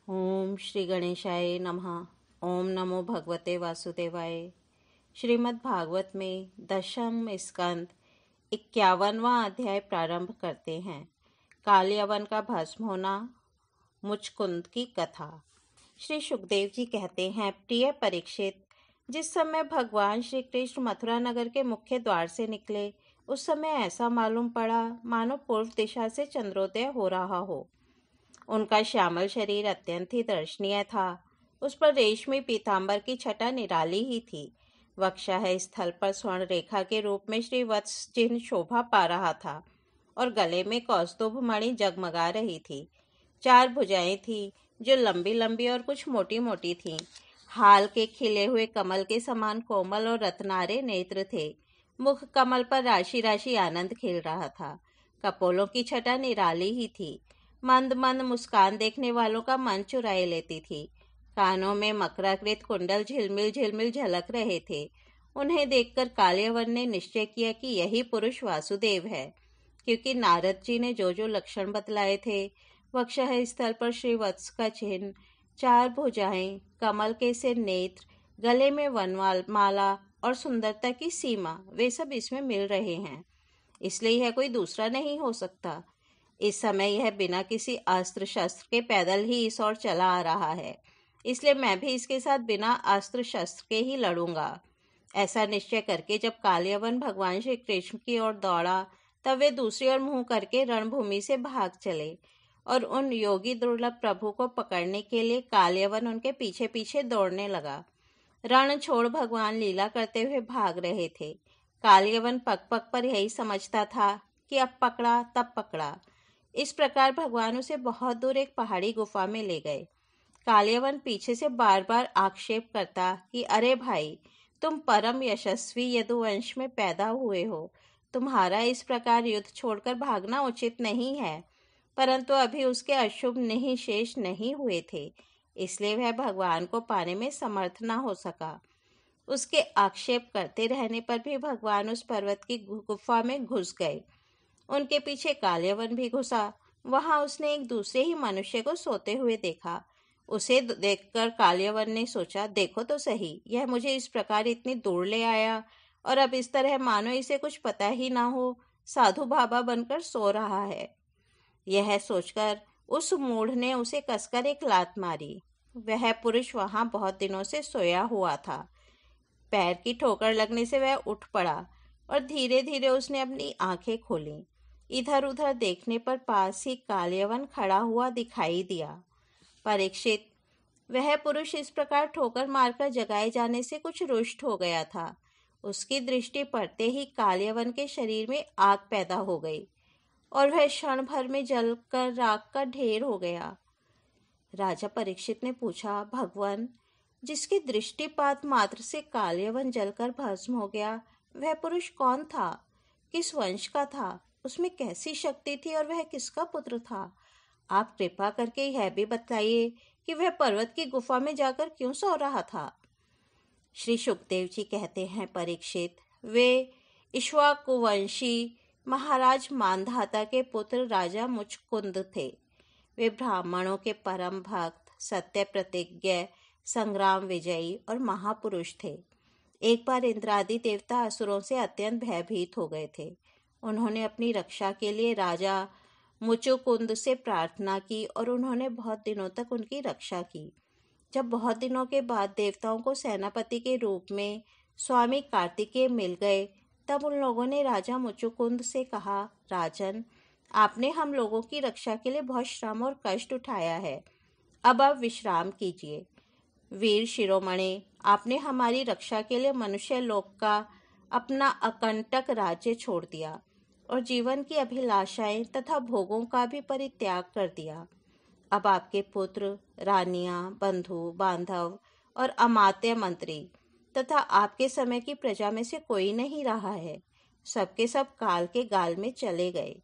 ओम श्री गणेशाय नमः। ओम नमो भगवते वासुदेवाय। श्रीमद् भागवत में दशम स्कंद 51वां अध्याय प्रारंभ करते हैं। काल यवन का भस्म होना, मुचकुंद की कथा। श्री सुखदेव जी कहते हैं, प्रिय परीक्षित, जिस समय भगवान श्री कृष्ण मथुरा नगर के मुख्य द्वार से निकले, उस समय ऐसा मालूम पड़ा मानो पूर्व दिशा से चंद्रोदय हो रहा हो। उनका श्यामल शरीर अत्यंत ही दर्शनीय था। उस पर रेशमी पीतांबर की छटा निराली ही थी। वक्षः स्थल पर स्वर्ण रेखा के रूप में श्री वत्स चिन्ह शोभा पा रहा था और गले में कौस्तुभ मणि जगमगा रही थी। 4 भुजाएं थी जो लंबी लंबी और कुछ मोटी मोटी थीं। हाल के खिले हुए कमल के समान कोमल और रत्नारे नेत्र थे। मुख कमल पर राशि राशि आनंद खिल रहा था। कपोलों की छटा निराली ही थी। मंद मंद मुस्कान देखने वालों का मन चुराए लेती थी। कानों में मकराकृत कुंडल झिलमिल झिलमिल झलक रहे थे। उन्हें देखकर काल्यवन ने निश्चय किया कि यही पुरुष वासुदेव है, क्योंकि नारद जी ने जो जो लक्षण बतलाए थे, वक्षः स्थल पर श्रीवत्स का चिन्ह, 4 भुजाएं, कमल के से नेत्र, गले में वनमाल माला और सुंदरता की सीमा, वे सब इसमें मिल रहे हैं। इसलिए यह कोई दूसरा नहीं हो सकता। इस समय यह बिना किसी अस्त्र शस्त्र के पैदल ही इस ओर चला आ रहा है, इसलिए मैं भी इसके साथ बिना अस्त्र शस्त्र के ही लड़ूंगा। ऐसा निश्चय करके जब काल्यवन भगवान श्री कृष्ण की ओर दौड़ा, तब वे दूसरी ओर मुंह करके रणभूमि से भाग चले और उन योगी दुर्लभ प्रभु को पकड़ने के लिए काल्यवन उनके पीछे पीछे दौड़ने लगा। रण छोड़ भगवान लीला करते हुए भाग रहे थे। काल्यवन पग पग पर यही समझता था कि अब पकड़ा तब पकड़ा। इस प्रकार भगवान उसे बहुत दूर एक पहाड़ी गुफा में ले गए। काल्यवन पीछे से बार बार आक्षेप करता कि अरे भाई, तुम परम यशस्वी यदुवंश में पैदा हुए हो, तुम्हारा इस प्रकार युद्ध छोड़कर भागना उचित नहीं है। परंतु अभी उसके अशुभ नहीं शेष नहीं हुए थे, इसलिए वह भगवान को पाने में समर्थ न हो सका। उसके आक्षेप करते रहने पर भी भगवान उस पर्वत की गुफा में घुस गए। उनके पीछे काल्यवन भी घुसा। वहां उसने एक दूसरे ही मनुष्य को सोते हुए देखा। उसे देखकर काल्यवन ने सोचा, देखो तो सही, यह मुझे इस प्रकार इतनी दूर ले आया और अब इस तरह मानो इसे कुछ पता ही ना हो, साधु बाबा बनकर सो रहा है। यह सोचकर उस मूढ़ ने उसे कसकर एक लात मारी। वह पुरुष वहां बहुत दिनों से सोया हुआ था। पैर की ठोकर लगने से वह उठ पड़ा और धीरे धीरे उसने अपनी आंखें खोली। इधर उधर देखने पर पास ही काल्यवन खड़ा हुआ दिखाई दिया। परीक्षित, वह पुरुष इस प्रकार ठोकर मारकर जगाए जाने से कुछ रुष्ट हो गया था। उसकी दृष्टि पड़ते ही काल्यवन के शरीर में आग पैदा हो गई और वह क्षण भर में जलकर राख का ढेर हो गया। राजा परीक्षित ने पूछा, भगवान, जिसकी दृष्टिपात मात्र से काल्यवन जलकर भस्म हो गया, वह पुरुष कौन था? किस वंश का था? उसमें कैसी शक्ति थी और वह किसका पुत्र था? आप कृपा करके यह भी बताइए कि वह पर्वत की गुफा में जाकर क्यों सो रहा था। श्री सुखदेव जी कहते हैं, परीक्षित, वे इक्ष्वाकुवंशी महाराज मांधाता के पुत्र राजा मुचकुंद थे। वे ब्राह्मणों के परम भक्त, सत्य प्रतिज्ञ, संग्राम विजयी और महापुरुष थे। एक बार इंद्रादि देवता असुरों से अत्यंत भयभीत हो गए थे। उन्होंने अपनी रक्षा के लिए राजा मुचुकुंद से प्रार्थना की और उन्होंने बहुत दिनों तक उनकी रक्षा की। जब बहुत दिनों के बाद देवताओं को सेनापति के रूप में स्वामी कार्तिकेय मिल गए, तब उन लोगों ने राजा मुचुकुंद से कहा, राजन, आपने हम लोगों की रक्षा के लिए बहुत श्रम और कष्ट उठाया है, अब आप विश्राम कीजिए। वीर शिरोमणि, आपने हमारी रक्षा के लिए मनुष्य लोक का अपना अकंटक राज्य छोड़ दिया और जीवन की अभिलाषाएं तथा भोगों का भी परित्याग कर दिया। अब आपके पुत्र, रानियां, बंधु बांधव और अमात्य मंत्री तथा आपके समय की प्रजा में से कोई नहीं रहा है। सबके सब काल के गाल में चले गए।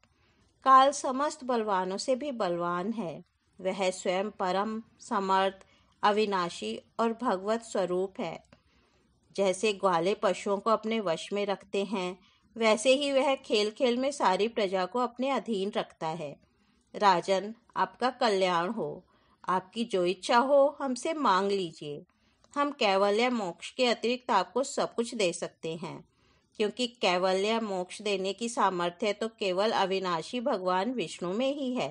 काल समस्त बलवानों से भी बलवान है। वह स्वयं परम समर्थ, अविनाशी और भगवत स्वरूप है। जैसे ग्वाले पशुओं को अपने वश में रखते हैं, वैसे ही वह खेल खेल में सारी प्रजा को अपने अधीन रखता है। राजन, आपका कल्याण हो। आपकी जो इच्छा हो हमसे मांग लीजिए। हम कैवल्य मोक्ष के अतिरिक्त आपको सब कुछ दे सकते हैं, क्योंकि कैवल्य मोक्ष देने की सामर्थ्य तो केवल अविनाशी भगवान विष्णु में ही है।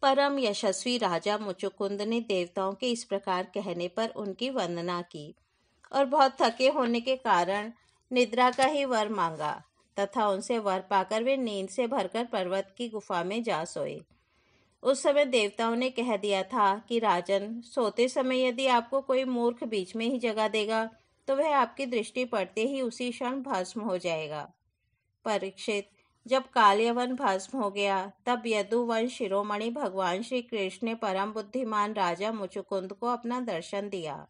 परम यशस्वी राजा मुचुकुंद ने देवताओं के इस प्रकार कहने पर उनकी वंदना की और बहुत थके होने के कारण निद्रा का ही वर मांगा तथा उनसे वर पाकर वे नींद से भरकर पर्वत की गुफा में जा सोए। उस समय देवताओं ने कह दिया था कि राजन, सोते समय यदि आपको कोई मूर्ख बीच में ही जगा देगा तो वह आपकी दृष्टि पड़ते ही उसी क्षण भस्म हो जाएगा। परीक्षित, जब कालयवन भस्म हो गया तब यदुवंश शिरोमणि भगवान श्री कृष्ण ने परम बुद्धिमान राजा मुचुकुंद को अपना दर्शन दिया।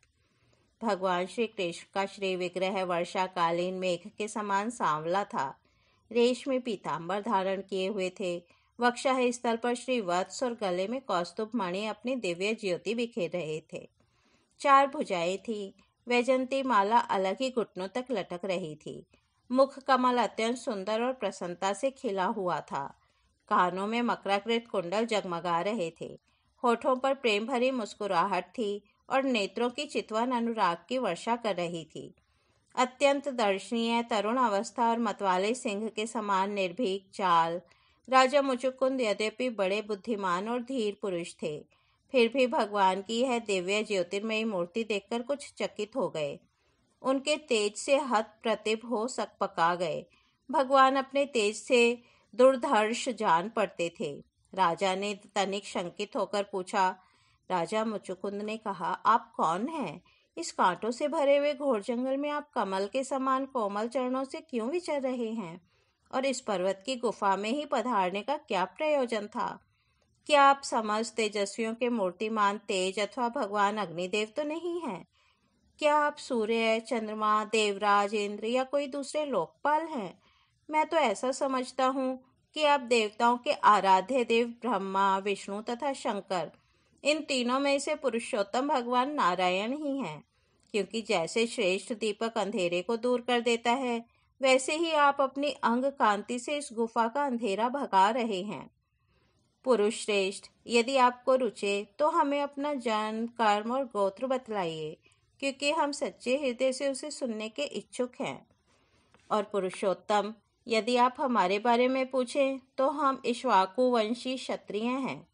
भगवान श्री कृष्ण का श्री विग्रह वर्षाकालीन मेघ के समान सांवला था। रेशमी पीतांबर धारण किए हुए थे। वक्षः स्थल पर श्री वत्स और गले में कौस्तुभ मणि अपनी दिव्य ज्योति बिखेर रहे थे। 4 भुजाएं थी। वैजंती माला अलग ही घुटनों तक लटक रही थी। मुख कमल अत्यंत सुंदर और प्रसन्नता से खिला हुआ था। कानों में मकराकृत कुंडल जगमगा रहे थे। होठों पर प्रेम भरी मुस्कुराहट थी और नेत्रों की चितवन अनुराग की वर्षा कर रही थी। अत्यंत दर्शनीय तरुण अवस्था और मतवाले सिंह के समान निर्भीक चाल। राजा मुचुकुंद यद्यपि बड़े बुद्धिमान और धीर पुरुष थे, फिर भी भगवान की यह दिव्य ज्योतिर्मयी मूर्ति देखकर कुछ चकित हो गए। उनके तेज से हत प्रतिभ हो सकपका गए। भगवान अपने तेज से दुर्धर्ष जान पड़ते थे। राजा ने तनिक शंकित होकर पूछा। राजा मुचुकुंद ने कहा, आप कौन हैं? इस कांटों से भरे हुए घोर जंगल में आप कमल के समान कोमल चरणों से क्यों विचर रहे हैं? और इस पर्वत की गुफा में ही पधारने का क्या प्रयोजन था? क्या आप समस्त तेजस्वियों के मूर्तिमान तेज अथवा भगवान अग्निदेव तो नहीं हैं? क्या आप सूर्य, चंद्रमा, देवराज, इंद्र या कोई दूसरे लोकपाल हैं? मैं तो ऐसा समझता हूँ कि आप देवताओं के आराध्य देव ब्रह्मा, विष्णु तथा शंकर, इन तीनों में से पुरुषोत्तम भगवान नारायण ही हैं, क्योंकि जैसे श्रेष्ठ दीपक अंधेरे को दूर कर देता है, वैसे ही आप अपनी अंग कांति से इस गुफा का अंधेरा भगा रहे हैं। पुरुष श्रेष्ठ, यदि आपको रुचे तो हमें अपना जन्म, कर्म और गोत्र बतलाइए, क्योंकि हम सच्चे हृदय से उसे सुनने के इच्छुक हैं। और पुरुषोत्तम, यदि आप हमारे बारे में पूछें तो हम इक्ष्वाकु वंशी क्षत्रिय हैं।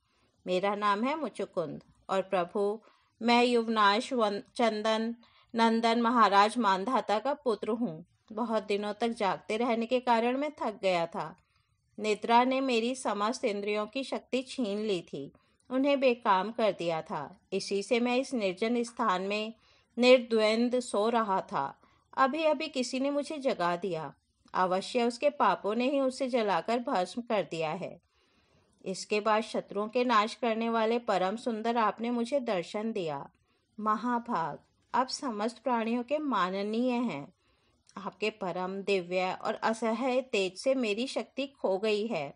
मेरा नाम है मुचुकुंद और प्रभु, मैं युवनाश चंदन नंदन महाराज मानधाता का पुत्र हूँ। बहुत दिनों तक जागते रहने के कारण मैं थक गया था। निद्रा ने मेरी समस्त इंद्रियों की शक्ति छीन ली थी, उन्हें बेकाम कर दिया था। इसी से मैं इस निर्जन स्थान में निर्द्वंद सो रहा था। अभी अभी किसी ने मुझे जगा दिया। अवश्य उसके पापों ने ही उसे जलाकर भस्म कर दिया है। इसके बाद शत्रुओं के नाश करने वाले परम सुंदर आपने मुझे दर्शन दिया। महाभाग, आप समस्त प्राणियों के माननीय हैं। आपके परम दिव्य और असह्य तेज से मेरी शक्ति खो गई है।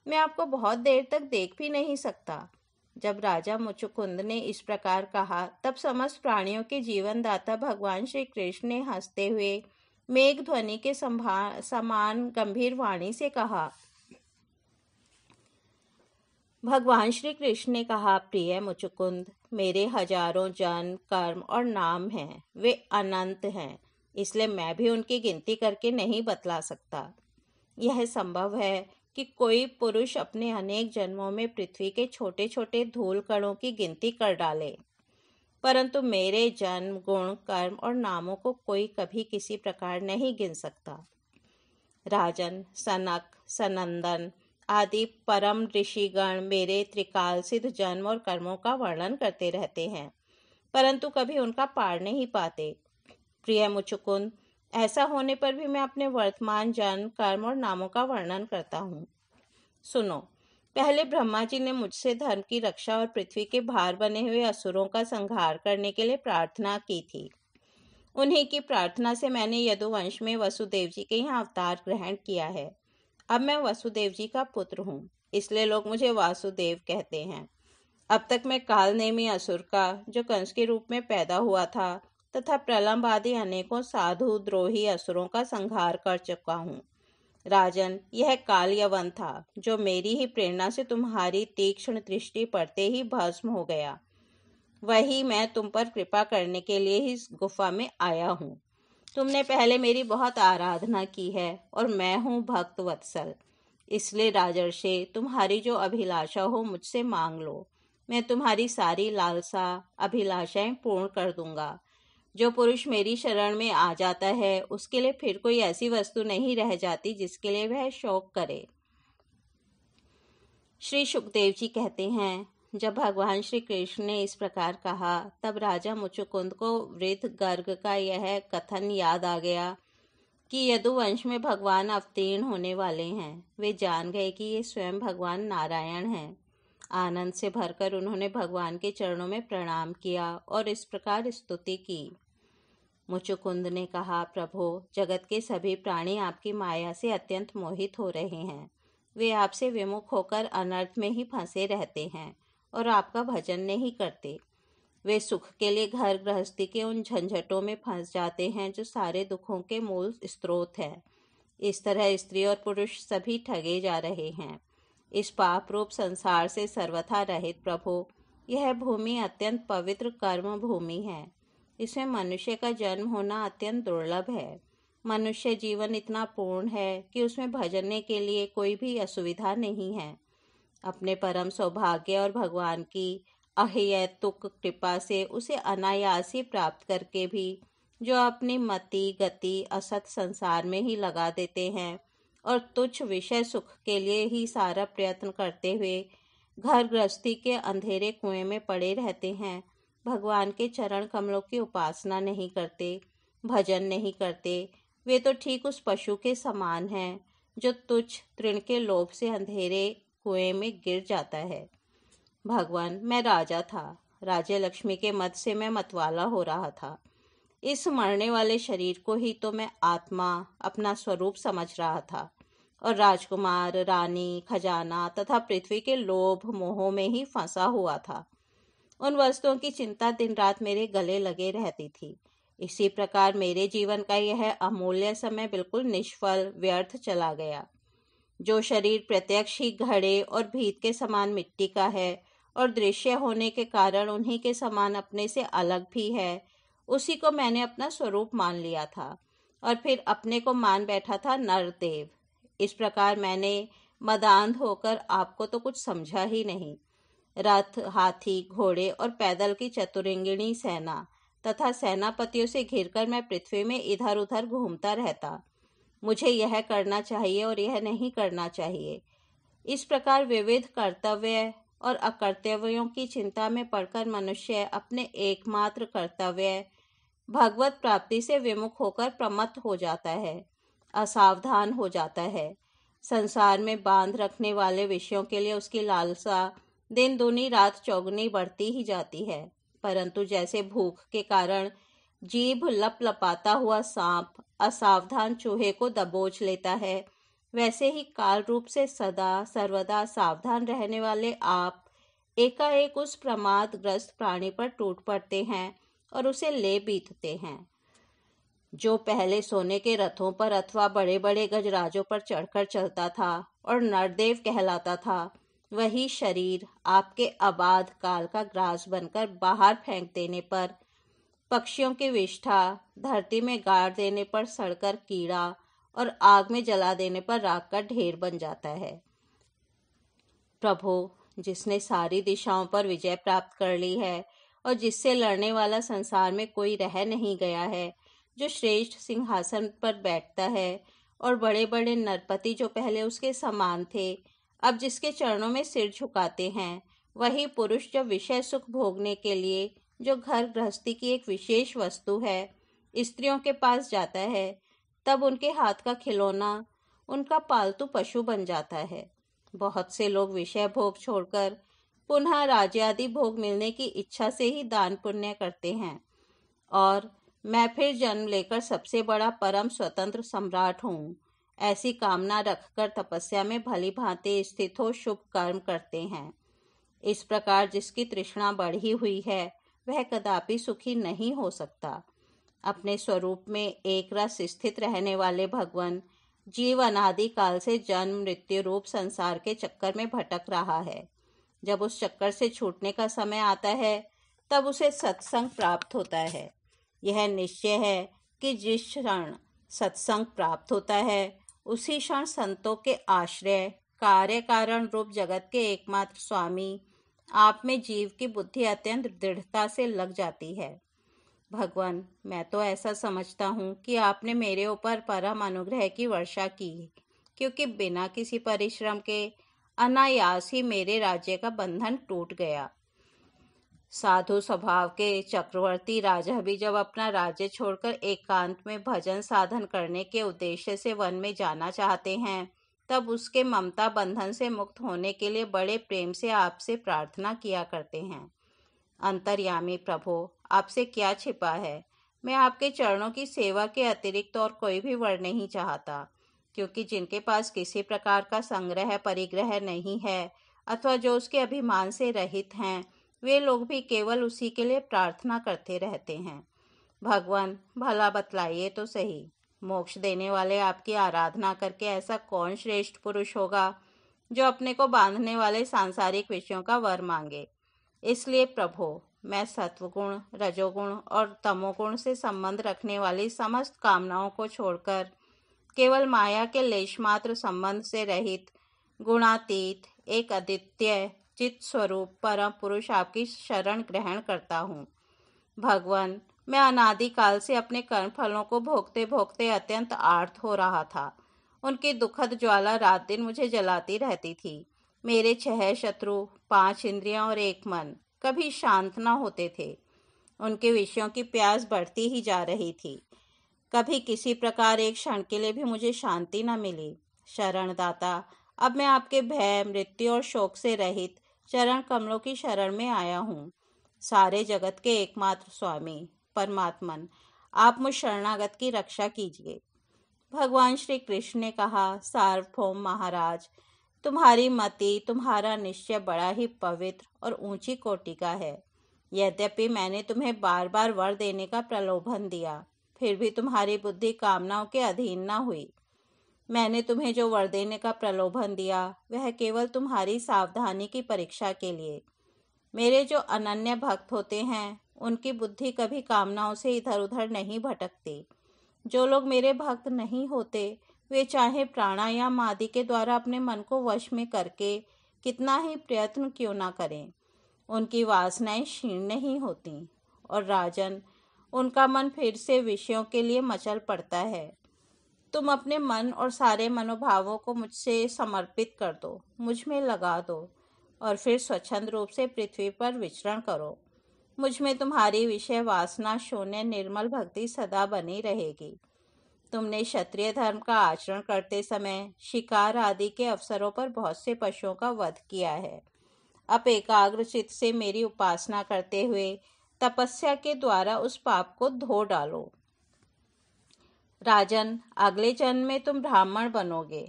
मैं आपको बहुत देर तक देख भी नहीं सकता। जब राजा मुचुकुंद ने इस प्रकार कहा, तब समस्त प्राणियों के जीवनदाता भगवान श्री कृष्ण ने हंसते हुए मेघ ध्वनि के समान गंभीर वाणी से कहा। भगवान श्री कृष्ण ने कहा, प्रिय मुचुकुंद, मेरे हजारों जन्म, कर्म और नाम हैं। वे अनंत हैं, इसलिए मैं भी उनकी गिनती करके नहीं बतला सकता। यह संभव है कि कोई पुरुष अपने अनेक जन्मों में पृथ्वी के छोटे छोटे धूल कणों की गिनती कर डाले, परंतु मेरे जन्म, गुण, कर्म और नामों को कोई कभी किसी प्रकार नहीं गिन सकता। राजन, सनक, सनंदन आदि परम ऋषिगण मेरे त्रिकाल सिद्ध जन्म और कर्मों का वर्णन करते रहते हैं, परंतु कभी उनका पार नहीं पाते। प्रिय मुचुकुंद, ऐसा होने पर भी मैं अपने वर्तमान जन्म, कर्म और नामों का वर्णन करता हूँ। सुनो, पहले ब्रह्मा जी ने मुझसे धर्म की रक्षा और पृथ्वी के भार बने हुए असुरों का संहार करने के लिए प्रार्थना की थी। उन्हीं की प्रार्थना से मैंने यदुवंश में वसुदेव जी के यहाँ अवतार ग्रहण किया है। अब मैं वसुदेव जी का पुत्र हूँ, इसलिए लोग मुझे वासुदेव कहते हैं। अब तक मैं कालनेमी असुर का, जो कंस के रूप में पैदा हुआ था, तथा प्रलंब आदि अनेकों साधु द्रोही असुरों का संहार कर चुका हूँ। राजन, यह काल यवन था जो मेरी ही प्रेरणा से तुम्हारी तीक्ष्ण दृष्टि पड़ते ही भस्म हो गया। वही मैं तुम पर कृपा करने के लिए ही इस गुफा में आया हूँ। तुमने पहले मेरी बहुत आराधना की है और मैं हूँ भक्त वत्सल। इसलिए राजर्षि, तुम्हारी जो अभिलाषा हो मुझसे मांग लो। मैं तुम्हारी सारी लालसा अभिलाषाएं पूर्ण कर दूंगा। जो पुरुष मेरी शरण में आ जाता है उसके लिए फिर कोई ऐसी वस्तु नहीं रह जाती जिसके लिए वह शोक करे। श्री सुखदेव जी कहते हैं, जब भगवान श्री कृष्ण ने इस प्रकार कहा तब राजा मुचुकुंद को वृद्ध गर्ग का यह कथन याद आ गया कि यदुवंश में भगवान अवतीर्ण होने वाले हैं। वे जान गए कि ये स्वयं भगवान नारायण हैं। आनंद से भरकर उन्होंने भगवान के चरणों में प्रणाम किया और इस प्रकार स्तुति की। मुचुकुंद ने कहा, प्रभो, जगत के सभी प्राणी आपकी माया से अत्यंत मोहित हो रहे हैं। वे आपसे विमुख होकर अनर्थ में ही फंसे रहते हैं और आपका भजन नहीं करते। वे सुख के लिए घर गृहस्थी के उन झंझटों में फंस जाते हैं जो सारे दुखों के मूल स्रोत है। इस तरह स्त्री और पुरुष सभी ठगे जा रहे हैं। इस पाप रूप संसार से सर्वथा रहित प्रभु, यह भूमि अत्यंत पवित्र कर्म भूमि है। इसमें मनुष्य का जन्म होना अत्यंत दुर्लभ है। मनुष्य जीवन इतना पूर्ण है कि उसमें भजने के लिए कोई भी असुविधा नहीं है। अपने परम सौभाग्य और भगवान की अहेतुक कृपा से उसे अनायास ही प्राप्त करके भी जो अपनी मति गति असत संसार में ही लगा देते हैं और तुच्छ विषय सुख के लिए ही सारा प्रयत्न करते हुए घर गृहस्थी के अंधेरे कुएं में पड़े रहते हैं, भगवान के चरण कमलों की उपासना नहीं करते, भजन नहीं करते, वे तो ठीक उस पशु के समान हैं जो तुच्छ तृण के लोभ से अंधेरे कुएं में गिर जाता है। भगवान, मैं राजा था। राज्य लक्ष्मी के मद से मैं मतवाला हो रहा था। इस मरने वाले शरीर को ही तो मैं आत्मा, अपना स्वरूप समझ रहा था और राजकुमार, रानी, खजाना तथा पृथ्वी के लोभ मोह में ही फंसा हुआ था। उन वस्तुओं की चिंता दिन रात मेरे गले लगे रहती थी। इसी प्रकार मेरे जीवन का यह अमूल्य समय बिल्कुल निष्फल व्यर्थ चला गया। जो शरीर प्रत्यक्ष ही घड़े और भीत के समान मिट्टी का है और दृश्य होने के कारण उन्हीं के समान अपने से अलग भी है, उसी को मैंने अपना स्वरूप मान लिया था और फिर अपने को मान बैठा था नरदेव। इस प्रकार मैंने मदांध होकर आपको तो कुछ समझा ही नहीं। रथ, हाथी, घोड़े और पैदल की चतुरंगिणी सेना तथा सेनापतियों से घिरकर मैं पृथ्वी में इधर उधर घूमता रहता। मुझे यह करना चाहिए और यह नहीं करना चाहिए। इस प्रकार विविध कर्तव्य और अकर्तव्यों की चिंता में पड़कर मनुष्य अपने एकमात्र कर्तव्य भगवत प्राप्ति से विमुख होकर प्रमत्त हो जाता है, असावधान हो जाता है। संसार में बांध रखने वाले विषयों के लिए उसकी लालसा दिन दूनी रात चौगुनी बढ़ती ही जाती है। परंतु जैसे भूख के कारण जीभ लपलपाता हुआ सांप असावधान चूहे को दबोच लेता है, वैसे ही काल रूप से सदा सर्वदा सावधान रहने वाले आप एकाएक उस प्रमादग्रस्त प्राणी पर टूट पड़ते हैं और उसे ले बीतते हैं। जो पहले सोने के रथों पर अथवा बड़े बड़े गजराजों पर चढ़कर चलता था और नरदेव कहलाता था, वही शरीर आपके अबाध काल का ग्रास बनकर बाहर फेंक देने पर, पक्षियों की विष्ठा धरती में गाड़ देने पर सड़कर कीड़ा और आग में जला देने पर राख का ढेर बन जाता है। प्रभु, जिसने सारी दिशाओं पर विजय प्राप्त कर ली है और जिससे लड़ने वाला संसार में कोई रह नहीं गया है, जो श्रेष्ठ सिंहासन पर बैठता है और बड़े बड़े नरपति जो पहले उसके समान थे अब जिसके चरणों में सिर झुकाते हैं, वही पुरुष जब विषय सुख भोगने के लिए जो घर गृहस्थी की एक विशेष वस्तु है स्त्रियों के पास जाता है, तब उनके हाथ का खिलौना उनका पालतू पशु बन जाता है। बहुत से लोग विषय भोग छोड़कर पुनः राज्यादि भोग मिलने की इच्छा से ही दान पुण्य करते हैं और मैं फिर जन्म लेकर सबसे बड़ा परम स्वतंत्र सम्राट हूँ, ऐसी कामना रखकर तपस्या में भली भांति स्थित हो शुभ कर्म करते हैं। इस प्रकार जिसकी तृष्णा बढ़ी हुई है वह कदापि सुखी नहीं हो सकता। अपने स्वरूप में एक रस स्थित रहने वाले भगवान जीव अनादिकाल से जन्म मृत्यु रूप संसार के चक्कर में भटक रहा है। जब उस चक्कर से छूटने का समय आता है तब उसे सत्संग प्राप्त होता है। यह निश्चय है कि जिस क्षण सत्संग प्राप्त होता है उसी क्षण संतों के आश्रय कार्य कारण रूप जगत के एकमात्र स्वामी आप में जीव की बुद्धि अत्यंत दृढ़ता से लग जाती है। भगवान, मैं तो ऐसा समझता हूँ कि आपने मेरे ऊपर परम अनुग्रह की वर्षा की, क्योंकि बिना किसी परिश्रम के अनायास ही मेरे राज्य का बंधन टूट गया। साधु स्वभाव के चक्रवर्ती राजा भी जब अपना राज्य छोड़कर एकांत में भजन साधन करने के उद्देश्य से वन में जाना चाहते हैं, तब उसके ममता बंधन से मुक्त होने के लिए बड़े प्रेम से आपसे प्रार्थना किया करते हैं। अंतर्यामी प्रभु, आपसे क्या छिपा है? मैं आपके चरणों की सेवा के अतिरिक्त और कोई भी वर नहीं चाहता, क्योंकि जिनके पास किसी प्रकार का संग्रह परिग्रह नहीं है अथवा जो उसके अभिमान से रहित हैं, वे लोग भी केवल उसी के लिए प्रार्थना करते रहते हैं। भगवान, भला बतलाइए तो सही, मोक्ष देने वाले आपकी आराधना करके ऐसा कौन श्रेष्ठ पुरुष होगा जो अपने को बांधने वाले सांसारिक विषयों का वर मांगे? इसलिए प्रभु, मैं सत्वगुण, रजोगुण और तमोगुण से संबंध रखने वाली समस्त कामनाओं को छोड़कर केवल माया के लेशमात्र संबंध से रहित गुणातीत एक अद्वितीय चित स्वरूप परम पुरुष आपकी शरण ग्रहण करता हूँ। भगवान, मैं अनादिकाल से अपने कर्म फलों को भोगते भोगते अत्यंत आर्त हो रहा था। उनकी दुखद ज्वाला रात दिन मुझे जलाती रहती थी। मेरे 6 शत्रु, 5 इंद्रियां और 1 मन कभी शांत न होते थे। उनके विषयों की प्यास बढ़ती ही जा रही थी। कभी किसी प्रकार एक क्षण के लिए भी मुझे शांति न मिली। शरणदाता, अब मैं आपके भय, मृत्यु और शोक से रहित चरण कमलों की शरण में आया हूँ। सारे जगत के एकमात्र स्वामी परमात्मन, आप मुझ शरणागत की रक्षा कीजिए। भगवान श्री कृष्ण ने कहा, सार्वभौम महाराज, तुम्हारी मति, तुम्हारा निश्चय बड़ा ही पवित्र और ऊंची कोटि का है। यद्यपि मैंने तुम्हें बार बार वर देने का प्रलोभन दिया, फिर भी तुम्हारी बुद्धि कामनाओं के अधीन न हुई। मैंने तुम्हें जो वर देने का प्रलोभन दिया वह केवल तुम्हारी सावधानी की परीक्षा के लिए। मेरे जो अनन्य भक्त होते हैं उनकी बुद्धि कभी कामनाओं से इधर उधर नहीं भटकती। जो लोग मेरे भक्त नहीं होते वे चाहे प्राणायाम आदि के द्वारा अपने मन को वश में करके कितना ही प्रयत्न क्यों ना करें, उनकी वासनाएं क्षीण नहीं होती और राजन, उनका मन फिर से विषयों के लिए मचल पड़ता है। तुम अपने मन और सारे मनोभावों को मुझसे समर्पित कर दो, मुझ में लगा दो और फिर स्वच्छंद रूप से पृथ्वी पर विचरण करो। मुझ में तुम्हारी विषय वासना शून्य निर्मल भक्ति सदा बनी रहेगी। तुमने क्षत्रिय धर्म का आचरण करते समय शिकार आदि के अवसरों पर बहुत से पशुओं का वध किया है। अब एकाग्र चित्त से मेरी उपासना करते हुए तपस्या के द्वारा उस पाप को धो डालो। राजन, अगले जन्म में तुम ब्राह्मण बनोगे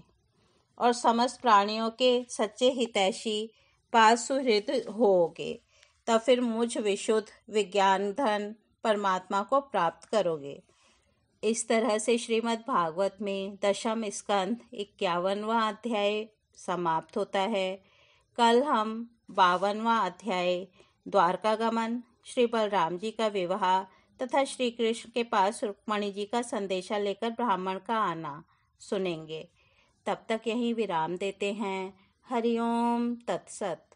और समस्त प्राणियों के सच्चे हितैषी पास सुहृद होोगे। तब फिर मुझ विशुद्ध विज्ञान धन परमात्मा को प्राप्त करोगे। इस तरह से श्रीमद् भागवत में 10वें स्कंध 51वां अध्याय समाप्त होता है। कल हम 52वां अध्याय द्वारका गमन, श्री बलराम जी का विवाह तथा श्री कृष्ण के पास रुक्मणी जी का संदेशा लेकर ब्राह्मण का आना सुनेंगे। तब तक यहीं विराम देते हैं। हरिओम तत्सत।